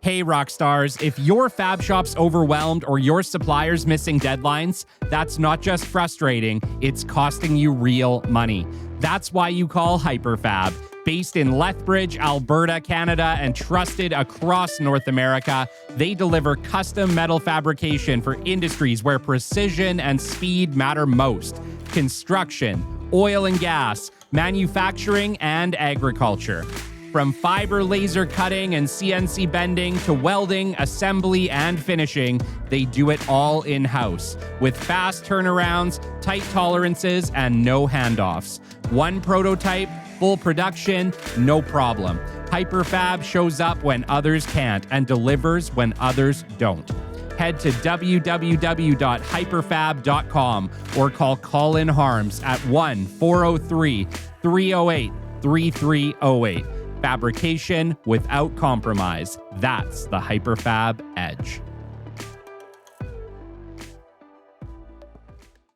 Hey, rock stars, if your fab shop's overwhelmed or your supplier's missing deadlines, that's not just frustrating, it's costing you real money. That's why you call HyperFab. Based in Lethbridge, Alberta, Canada, and trusted across North America, they deliver custom metal fabrication for industries where precision and speed matter most. Construction, oil and gas, manufacturing, and agriculture. From fiber laser cutting and CNC bending to welding, assembly, and finishing, they do it all in-house with fast turnarounds, tight tolerances, and no handoffs. One prototype, full production, no problem. HyperFab shows up when others can't and delivers when others don't. Head to www.hyperfab.com or call Colin Harms at 1-403-308-3308. Fabrication without compromise. That's the HyperFab edge.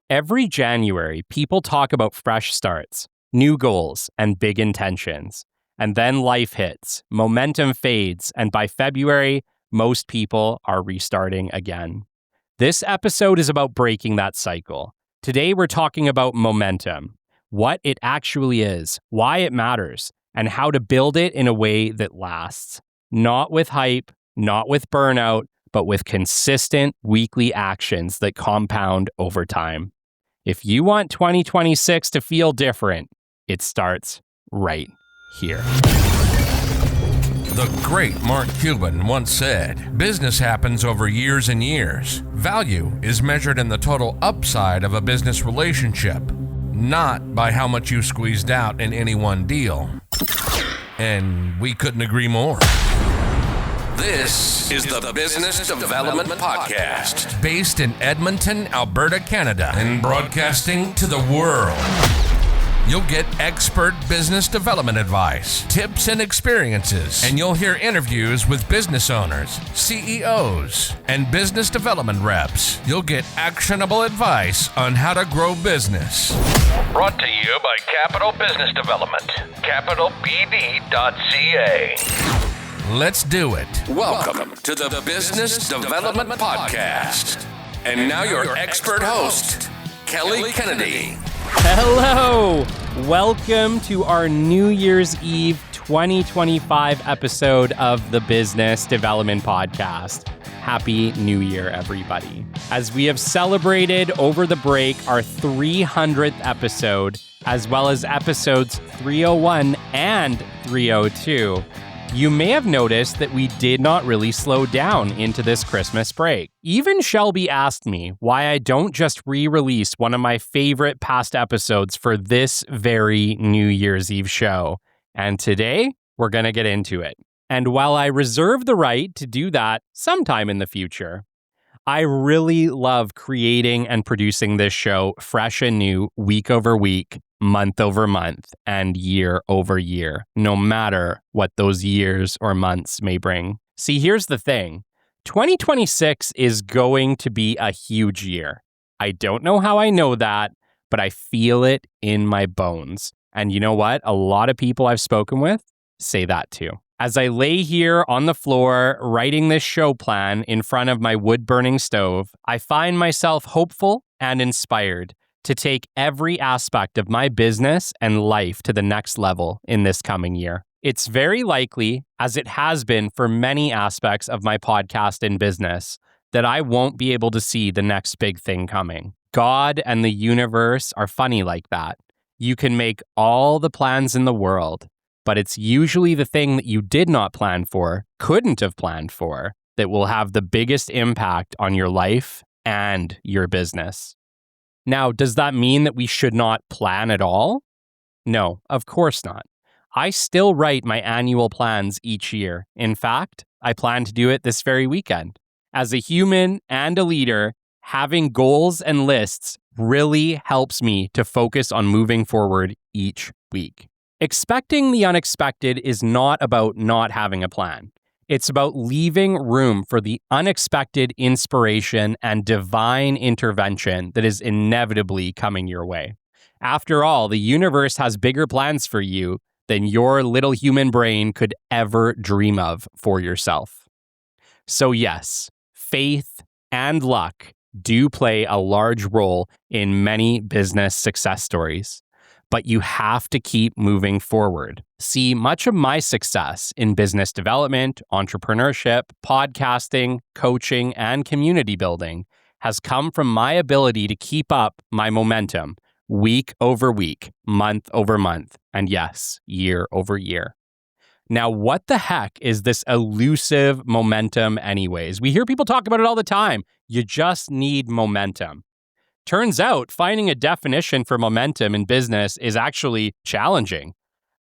Every January, people talk about fresh starts, new goals, and big intentions. And then life hits, momentum fades, and by February, most people are restarting again. This episode is about breaking that cycle. Today, we're talking about momentum, what it actually is, why it matters, and how to build it in a way that lasts. Not with hype, not with burnout, but with consistent weekly actions that compound over time. If you want 2026 to feel different, it starts right here. The great Mark Cuban once said, "Business happens over years and years. Value is measured in the total upside of a business relationship, not by how much you squeezed out in any one deal." And we couldn't agree more. This is the Business Development Podcast, based in Edmonton, Alberta, Canada, and broadcasting to the world. You'll get expert business development advice, tips and experiences, and you'll hear interviews with business owners, CEOs, and business development reps. You'll get actionable advice on how to grow business. Brought to you by Capital Business Development, capitalbd.ca. Let's do it. Welcome to the Business Development Podcast. And now your expert host, Kelly Kennedy. Hello! Welcome to our New Year's Eve 2025 episode of the Business Development Podcast. Happy New Year, everybody. As we have celebrated over the break our 300th episode, as well as episodes 301 and 302, you may have noticed that we did not really slow down into this Christmas break. Even Shelby asked me why I don't just re-release one of my favorite past episodes for this very New Year's Eve show. And today, we're going to get into it. And while I reserve the right to do that sometime in the future, I really love creating and producing this show fresh and new, week over week, month over month, and year over year, no matter what those years or months may bring. See, here's the thing. 2026 is going to be a huge year. I don't know how I know that, but I feel it in my bones. And you know what? A lot of people I've spoken with say that too. As I lay here on the floor writing this show plan in front of my wood-burning stove, I find myself hopeful and inspired to take every aspect of my business and life to the next level in this coming year. It's very likely, as it has been for many aspects of my podcast and business, that I won't be able to see the next big thing coming. God and the universe are funny like that. You can make all the plans in the world, but it's usually the thing that you did not plan for, couldn't have planned for, that will have the biggest impact on your life and your business. Now, does that mean that we should not plan at all? No, of course not. I still write my annual plans each year. In fact, I plan to do it this very weekend. As a human and a leader, having goals and lists really helps me to focus on moving forward each week. Expecting the unexpected is not about not having a plan. It's about leaving room for the unexpected inspiration and divine intervention that is inevitably coming your way. After all, the universe has bigger plans for you than your little human brain could ever dream of for yourself. So yes, faith and luck do play a large role in many business success stories, but you have to keep moving forward. See, much of my success in business development, entrepreneurship, podcasting, coaching, and community building has come from my ability to keep up my momentum week over week, month over month, and yes, year over year. Now, what the heck is this elusive momentum anyways? We hear people talk about it all the time. You just need momentum. Turns out finding a definition for momentum in business is actually challenging.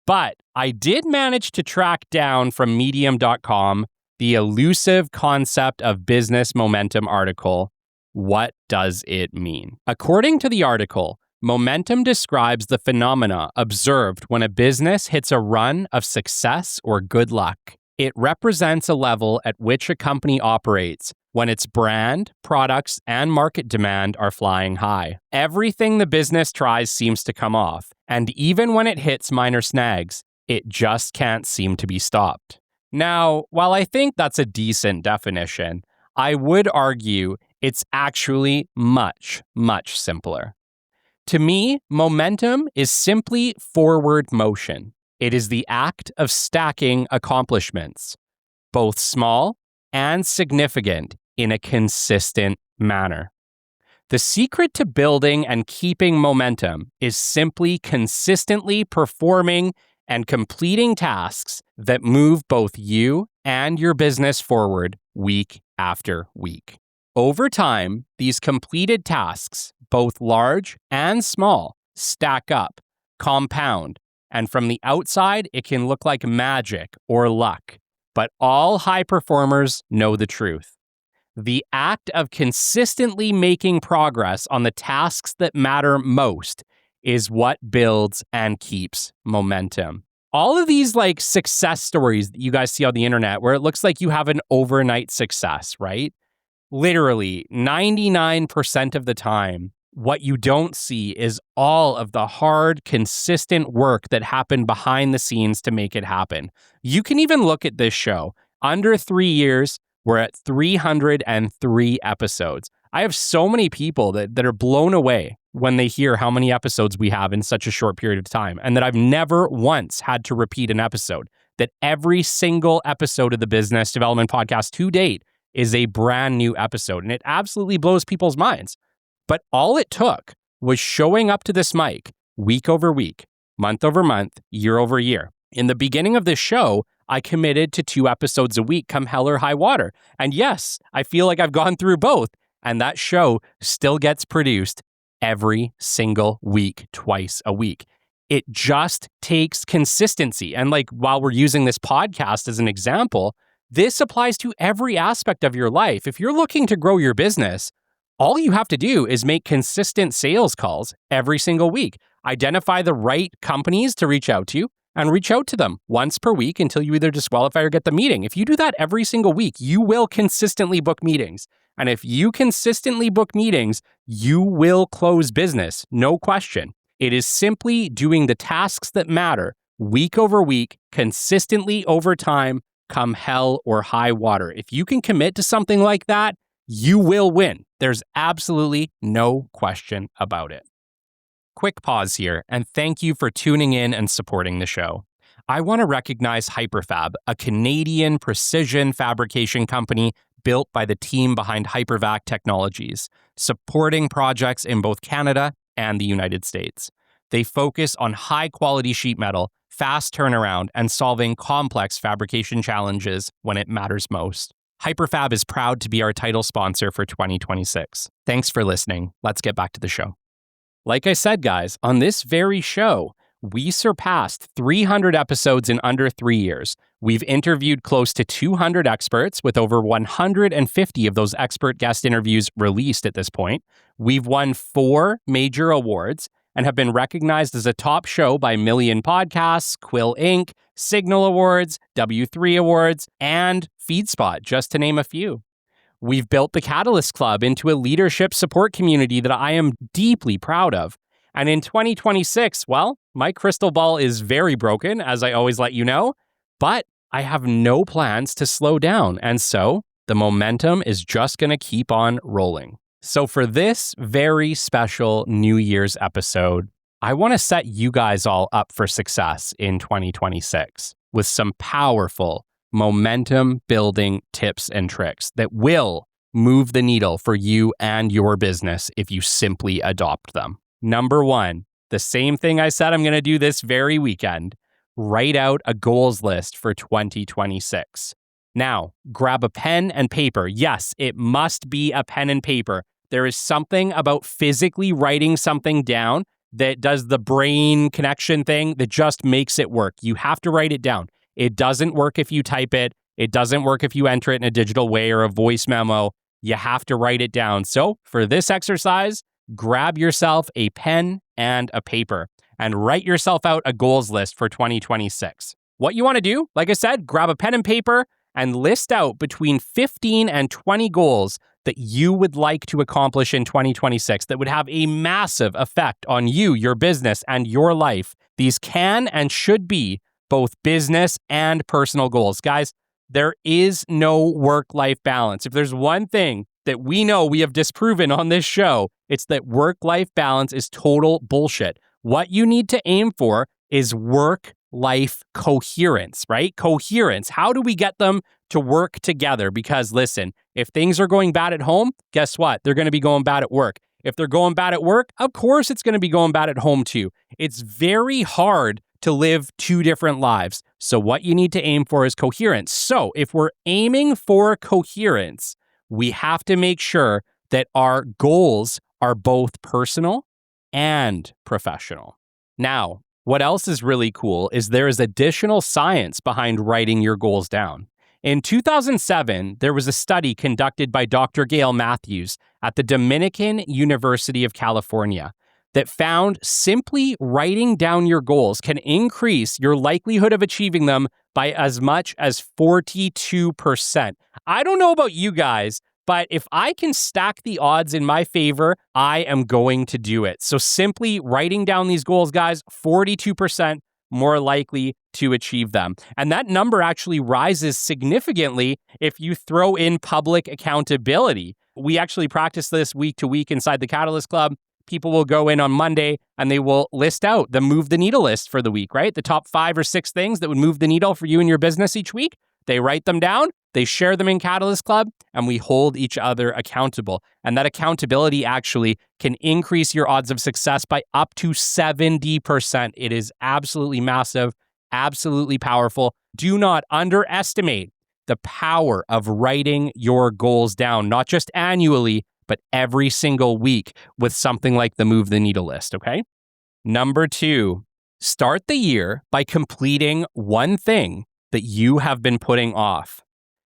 But I did manage to track down from medium.com the elusive concept of business momentum article. What does it mean? According to the article, momentum describes the phenomena observed when a business hits a run of success or good luck. It represents a level at which a company operates when its brand, products, and market demand are flying high. Everything the business tries seems to come off, and even when it hits minor snags, it just can't seem to be stopped. Now, while I think that's a decent definition, I would argue it's actually much, much simpler. To me, momentum is simply forward motion. It is the act of stacking accomplishments, both small and significant, in a consistent manner. The secret to building and keeping momentum is simply consistently performing and completing tasks that move both you and your business forward week after week. Over time, these completed tasks, both large and small, stack up, compound, and from the outside, it can look like magic or luck. But all high performers know the truth. The act of consistently making progress on the tasks that matter most is what builds and keeps momentum. All of these success stories that you guys see on the internet where it looks like you have an overnight success, right? Literally 99% of the time, what you don't see is all of the hard, consistent work that happened behind the scenes to make it happen. You can even look at this show. Under 3 years, we're at 303 episodes. I have so many people that are blown away when they hear how many episodes we have in such a short period of time, and that I've never once had to repeat an episode, that every single episode of the Business Development Podcast to date is a brand new episode, and it absolutely blows people's minds. But all it took was showing up to this mic week over week, month over month, year over year. In the beginning of this show, I committed to 2 episodes a week come hell or high water. And yes, I feel like I've gone through both, and that show still gets produced every single week, twice a week. It just takes consistency. And while we're using this podcast as an example, this applies to every aspect of your life. If you're looking to grow your business, all you have to do is make consistent sales calls every single week. Identify the right companies to reach out to and reach out to them once per week until you either disqualify or get the meeting. If you do that every single week, you will consistently book meetings. And if you consistently book meetings, you will close business, no question. It is simply doing the tasks that matter week over week, consistently over time, come hell or high water. If you can commit to something like that, you will win. There's absolutely no question about it. Quick pause here, and thank you for tuning in and supporting the show. I want to recognize Hyperfab, a Canadian precision fabrication company built by the team behind Hypervac Technologies, supporting projects in both Canada and the United States. They focus on high-quality sheet metal, fast turnaround, and solving complex fabrication challenges when it matters most. Hyperfab is proud to be our title sponsor for 2026. Thanks for listening. Let's get back to the show. Like I said, guys, on this very show, we surpassed 300 episodes in under 3 years. We've interviewed close to 200 experts, with over 150 of those expert guest interviews released at this point. We've won 4 major awards and have been recognized as a top show by Million Podcasts, Quill Inc., Signal Awards, W3 Awards, and FeedSpot, just to name a few. We've built the Catalyst Club into a leadership support community that I am deeply proud of. And in 2026, well, my crystal ball is very broken, as I always let you know, but I have no plans to slow down. And so, the momentum is just going to keep on rolling. So for this very special New Year's episode, I want to set you guys all up for success in 2026 with some powerful momentum building tips and tricks that will move the needle for you and your business if you simply adopt them. Number one, the same thing I said I'm going to do this very weekend, write out a goals list for 2026. Now, grab a pen and paper. Yes, it must be a pen and paper. There is something about physically writing something down that does the brain connection thing that just makes it work. You have to write it down. It doesn't work if you type it. It doesn't work if you enter it in a digital way or a voice memo. You have to write it down. So for this exercise, grab yourself a pen and a paper and write yourself out a goals list for 2026. What you want to do, like I said, grab a pen and paper and list out between 15 and 20 goals that you would like to accomplish in 2026 that would have a massive effect on you, your business, and your life. These can and should be both business and personal goals. Guys, there is no work-life balance. If there's one thing that we know we have disproven on this show, it's that work-life balance is total bullshit. What you need to aim for is work-life coherence, right? Coherence. How do we get them to work together? Because listen, if things are going bad at home, guess what? They're going to be going bad at work. If they're going bad at work, of course it's going to be going bad at home too. It's very hard to live two different lives. So what you need to aim for is coherence. So if we're aiming for coherence, we have to make sure that our goals are both personal and professional. Now, what else is really cool is there is additional science behind writing your goals down. In 2007, there was a study conducted by Dr. Gail Matthews at the Dominican University of California that found simply writing down your goals can increase your likelihood of achieving them by as much as 42%. I don't know about you guys, but if I can stack the odds in my favor, I am going to do it. So simply writing down these goals, guys, 42% more likely to achieve them. And that number actually rises significantly if you throw in public accountability. We actually practice this week to week inside the Catalyst Club. People will go in on Monday and they will list out the move the needle list for the week, right? The top 5 or 6 things that would move the needle for you and your business each week. They write them down, they share them in Catalyst Club, and we hold each other accountable. And that accountability actually can increase your odds of success by up to 70%. It is absolutely massive, absolutely powerful. Do not underestimate the power of writing your goals down, not just annually, but every single week with something like the Move the Needle list, okay? Number 2, start the year by completing one thing that you have been putting off.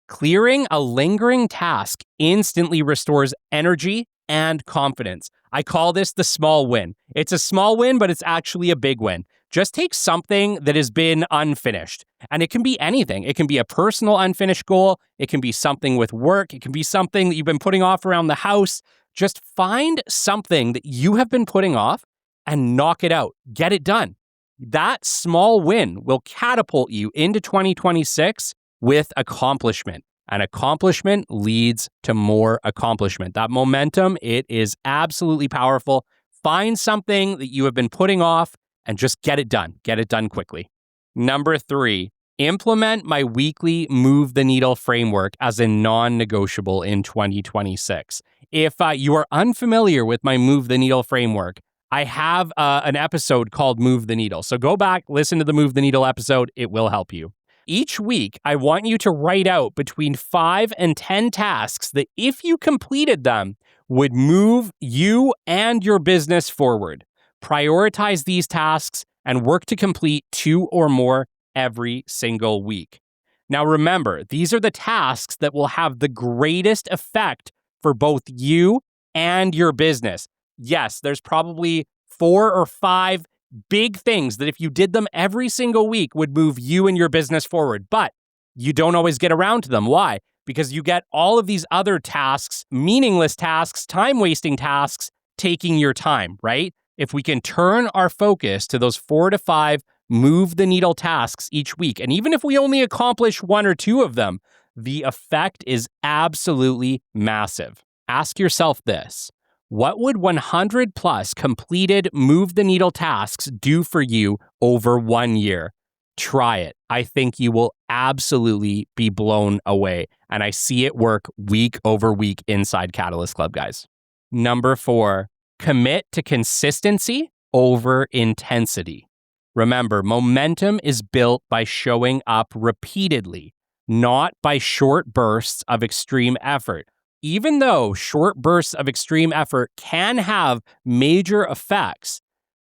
Clearing a lingering task instantly restores energy and confidence. I call this the small win. It's a small win, but it's actually a big win. Just take something that has been unfinished, and it can be anything. It can be a personal unfinished goal. It can be something with work. It can be something that you've been putting off around the house. Just find something that you have been putting off and knock it out. Get it done. That small win will catapult you into 2026 with accomplishment. And accomplishment leads to more accomplishment. That momentum, it is absolutely powerful. Find something that you have been putting off and just get it done. Get it done quickly. Number 3, implement my weekly Move the Needle framework as a non-negotiable in 2026. If you are unfamiliar with my Move the Needle framework, I have an episode called Move the Needle. So go back, listen to the Move the Needle episode. It will help you. Each week, I want you to write out between 5 and 10 tasks that if you completed them, would move you and your business forward. Prioritize these tasks and work to complete 2 or more every single week. Now remember, these are the tasks that will have the greatest effect for both you and your business. Yes, there's probably 4 or 5 big things that if you did them every single week would move you and your business forward, but you don't always get around to them. Why? Because you get all of these other tasks, meaningless tasks, time-wasting tasks, taking your time, right? If we can turn our focus to those 4 to 5 move the needle tasks each week, and even if we only accomplish 1 or 2 of them, The effect is absolutely massive. Ask yourself this. What would 100 plus completed move the needle tasks do for you over 1 year? Try it. I think you will absolutely be blown away. And I see it work week over week inside Catalyst Club, guys. Number 4, commit to consistency over intensity. Remember, momentum is built by showing up repeatedly, not by short bursts of extreme effort. Even though short bursts of extreme effort can have major effects,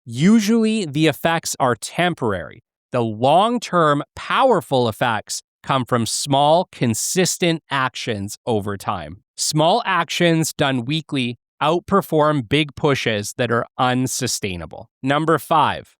usually the effects are temporary. The long-term, powerful effects come from small, consistent actions over time. Small actions done weekly outperform big pushes that are unsustainable. Number 5,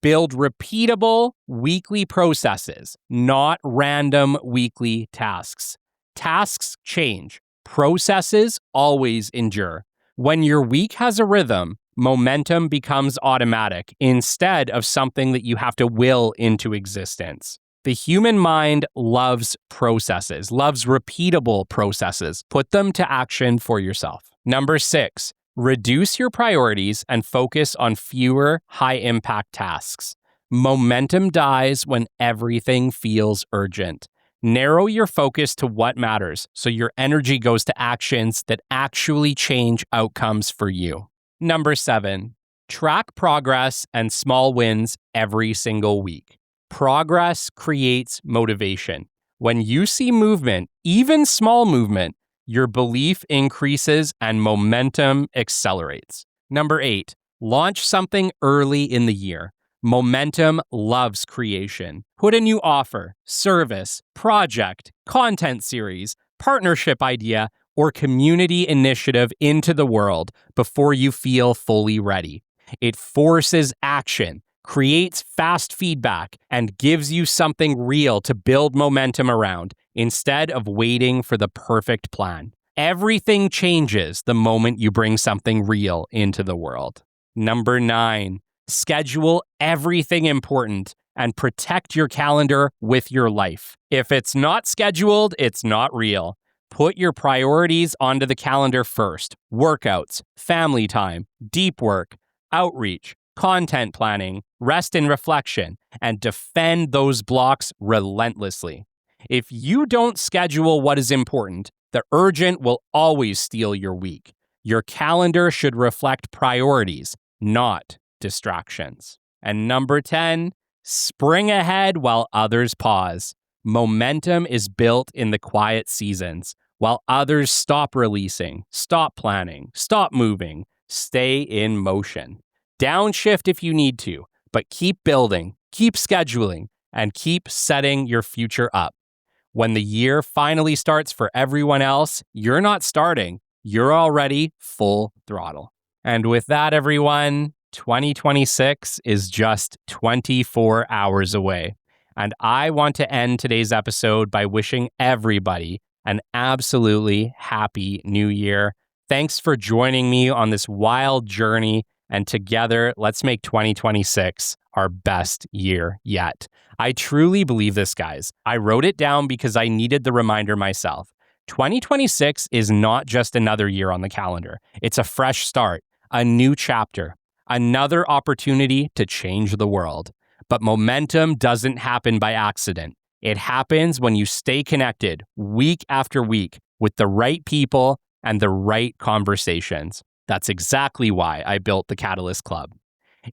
build repeatable weekly processes, not random weekly tasks. Tasks change. Processes always endure. When your week has a rhythm, momentum becomes automatic instead of something that you have to will into existence. The human mind loves processes, loves repeatable processes. Put them to action for yourself. Number 6, reduce your priorities and focus on fewer high-impact tasks. Momentum dies when everything feels urgent. Narrow your focus to what matters so your energy goes to actions that actually change outcomes for you. Number 7, track progress and small wins every single week. Progress creates motivation. When you see movement, even small movement, your belief increases and momentum accelerates. Number 8, launch something early in the year. Momentum loves creation. Put a new offer, service, project, content series, partnership idea, or community initiative into the world before you feel fully ready. It forces action, creates fast feedback, and gives you something real to build momentum around instead of waiting for the perfect plan. Everything changes the moment you bring something real into the world. Number 9, schedule everything important and protect your calendar with your life. If it's not scheduled, it's not real. Put your priorities onto the calendar first. Workouts, family time, deep work, outreach, content planning, rest and reflection, and defend those blocks relentlessly. If you don't schedule what is important, the urgent will always steal your week. Your calendar should reflect priorities, not distractions. And number 10, spring ahead while others pause. Momentum is built in the quiet seasons. While others stop releasing, stop planning, stop moving, stay in motion. Downshift if you need to, but keep building, keep scheduling, and keep setting your future up. When the year finally starts for everyone else, you're not starting, you're already full throttle. And with that, everyone, 2026 is just 24 hours away. And I want to end today's episode by wishing everybody an absolutely happy new year. Thanks for joining me on this wild journey. And together, let's make 2026 our best year yet. I truly believe this, guys. I wrote it down because I needed the reminder myself. 2026 is not just another year on the calendar. It's a fresh start, a new chapter, another opportunity to change the world. But momentum doesn't happen by accident. It happens when you stay connected week after week with the right people and the right conversations. That's exactly why I built the Catalyst Club.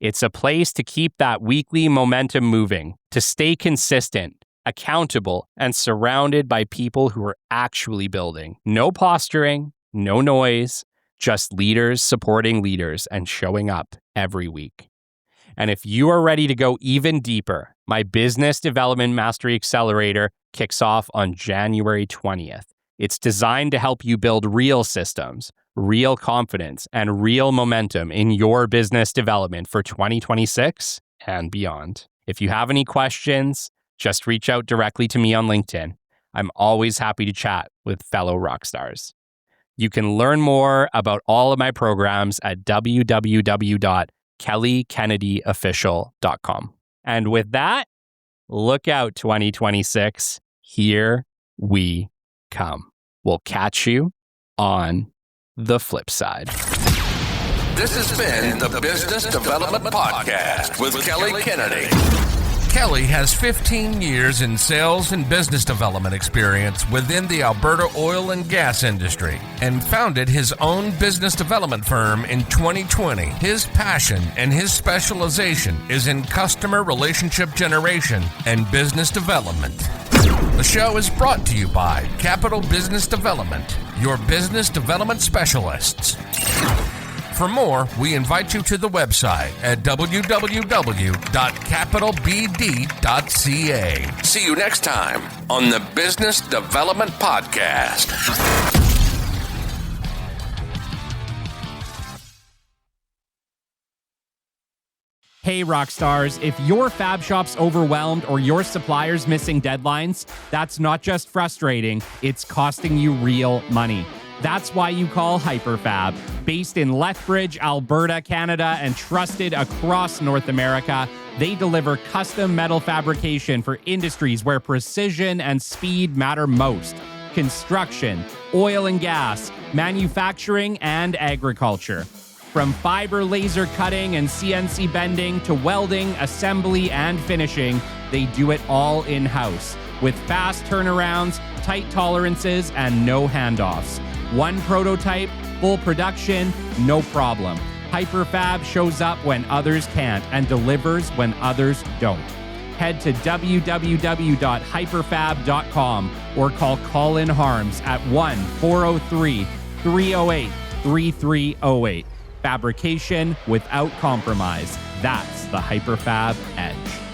It's a place to keep that weekly momentum moving, to stay consistent, accountable, and surrounded by people who are actually building. No posturing, no noise, just leaders supporting leaders and showing up every week. And if you are ready to go even deeper, my Business Development Mastery Accelerator kicks off on January 20th. It's designed to help you build real systems, real confidence, and real momentum in your business development for 2026 and beyond. If you have any questions, just reach out directly to me on LinkedIn. I'm always happy to chat with fellow rock stars. You can learn more about all of my programs at www.kellykennedyofficial.com. And with that, look out 2026. Here we We'll catch you on the flip side. This has been the Business Development Podcast with Kelly Kennedy. Kelly has 15 years in sales and business development experience within the Alberta oil and gas industry and founded his own business development firm in 2020. His passion and his specialization is in customer relationship generation and business development. The show is brought to you by Capital Business Development, your business development specialists. For more, we invite you to the website at www.capitalbd.ca. See you next time on the Business Development Podcast. Hey, rock stars, if your fab shop's overwhelmed or your supplier's missing deadlines, that's not just frustrating, it's costing you real money. That's why you call Hyperfab. Based in Lethbridge, Alberta, Canada, and trusted across North America, they deliver custom metal fabrication for industries where precision and speed matter most. Construction, oil and gas, manufacturing, and agriculture. From fiber laser cutting and CNC bending to welding, assembly, and finishing, they do it all in-house with fast turnarounds, tight tolerances, and no handoffs. One prototype, full production, no problem. Hyperfab shows up when others can't and delivers when others don't. Head to www.hyperfab.com or call Colin Harms at 1-403-308-3308. Fabrication without compromise. That's the Hyperfab edge.